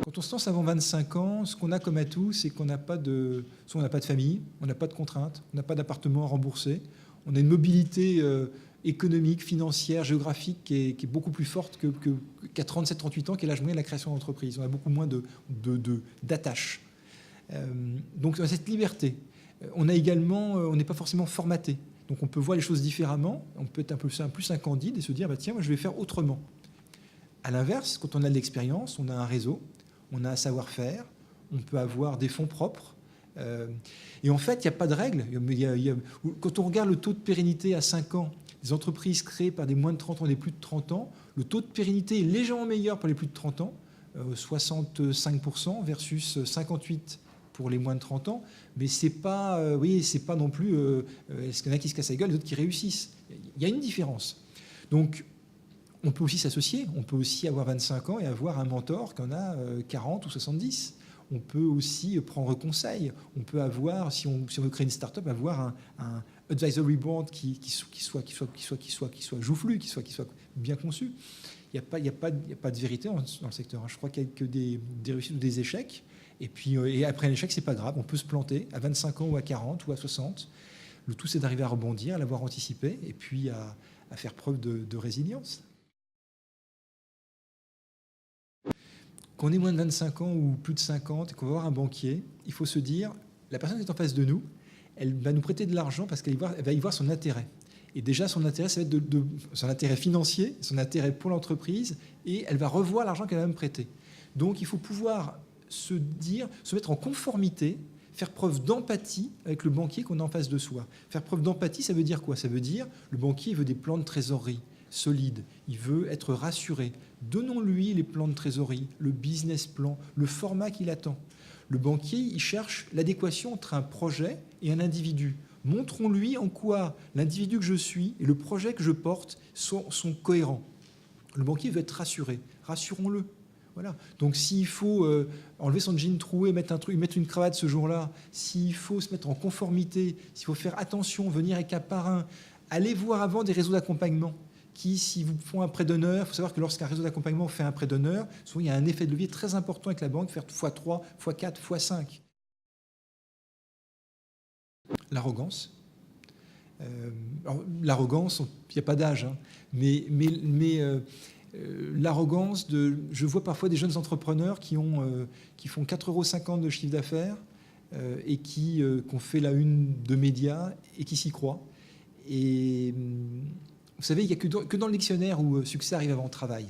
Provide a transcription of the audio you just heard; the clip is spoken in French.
Quand on se lance avant 25 ans, ce qu'on a comme atout, c'est qu'on n'a pas de, soit on n'a pas de famille, on n'a pas de contraintes, on n'a pas d'appartement à rembourser, on a une mobilité économique, financière, géographique qui est beaucoup plus forte qu'à 37-38 ans, qui est l'âge moyen de la création d'entreprise. On a beaucoup moins d'attaches. Donc on a cette liberté. On a également, on n'est pas forcément formaté. Donc on peut voir les choses différemment, on peut être un peu plus candide et se dire, bah, tiens, moi je vais faire autrement. À l'inverse, quand on a de l'expérience, on a un réseau, on a un savoir-faire, on peut avoir des fonds propres. Et en fait, il n'y a pas de règle. Quand on regarde le taux de pérennité à 5 ans, des entreprises créées par des moins de 30 ans et des plus de 30 ans, le taux de pérennité est légèrement meilleur pour les plus de 30 ans, 65% versus 58% pour les moins de 30 ans. Mais c'est pas, c'est pas non plus, est-ce qu'il y en a qui se cassent la gueule et d'autres qui réussissent. Il y a une différence. Donc, on peut aussi s'associer, on peut aussi avoir 25 ans et avoir un mentor qui en a 40 ou 70. On peut aussi prendre conseil. On peut avoir, si on veut créer une start-up, avoir un advisory board qui soit joufflu, qui soit bien conçu. Il n'y a pas de vérité dans le secteur. Je crois qu'il n'y a que des réussites ou des échecs. Et puis après un échec, c'est pas grave. On peut se planter à 25 ans ou à 40 ou à 60. Le tout, c'est d'arriver à rebondir, à l'avoir anticipé et puis à faire preuve de résilience. Quand on est moins de 25 ans ou plus de 50 et qu'on va voir un banquier, il faut se dire, la personne qui est en face de nous, elle va nous prêter de l'argent parce qu'elle va y voir son intérêt. Et déjà, son intérêt, ça va être son intérêt financier, son intérêt pour l'entreprise, et elle va revoir l'argent qu'elle va me prêter. Donc, il faut pouvoir se mettre en conformité, faire preuve d'empathie avec le banquier qu'on a en face de soi. Faire preuve d'empathie, ça veut dire quoi? Ça veut dire, le banquier veut des plans de trésorerie solide, il veut être rassuré. Donnons-lui les plans de trésorerie, le business plan, le format qu'il attend. Le banquier, il cherche l'adéquation entre un projet et un individu. Montrons-lui en quoi l'individu que je suis et le projet que je porte sont cohérents. Le banquier veut être rassuré. Rassurons-le. Voilà. Donc s'il faut enlever son jean troué, mettre une cravate ce jour-là, s'il faut se mettre en conformité, s'il faut faire attention, venir avec un parrain, allez voir avant des réseaux d'accompagnement qui, si vous font un prêt d'honneur, il faut savoir que lorsqu'un réseau d'accompagnement fait un prêt d'honneur, souvent il y a un effet de levier très important avec la banque, faire x3, x4, x5. L'arrogance. L'arrogance, il n'y a pas d'âge, hein, mais l'arrogance je vois parfois des jeunes entrepreneurs qui font 4,50 € de chiffre d'affaires et qui ont fait la une de médias et qui s'y croient. Et vous savez, il n'y a que dans le dictionnaire où succès arrive avant travail.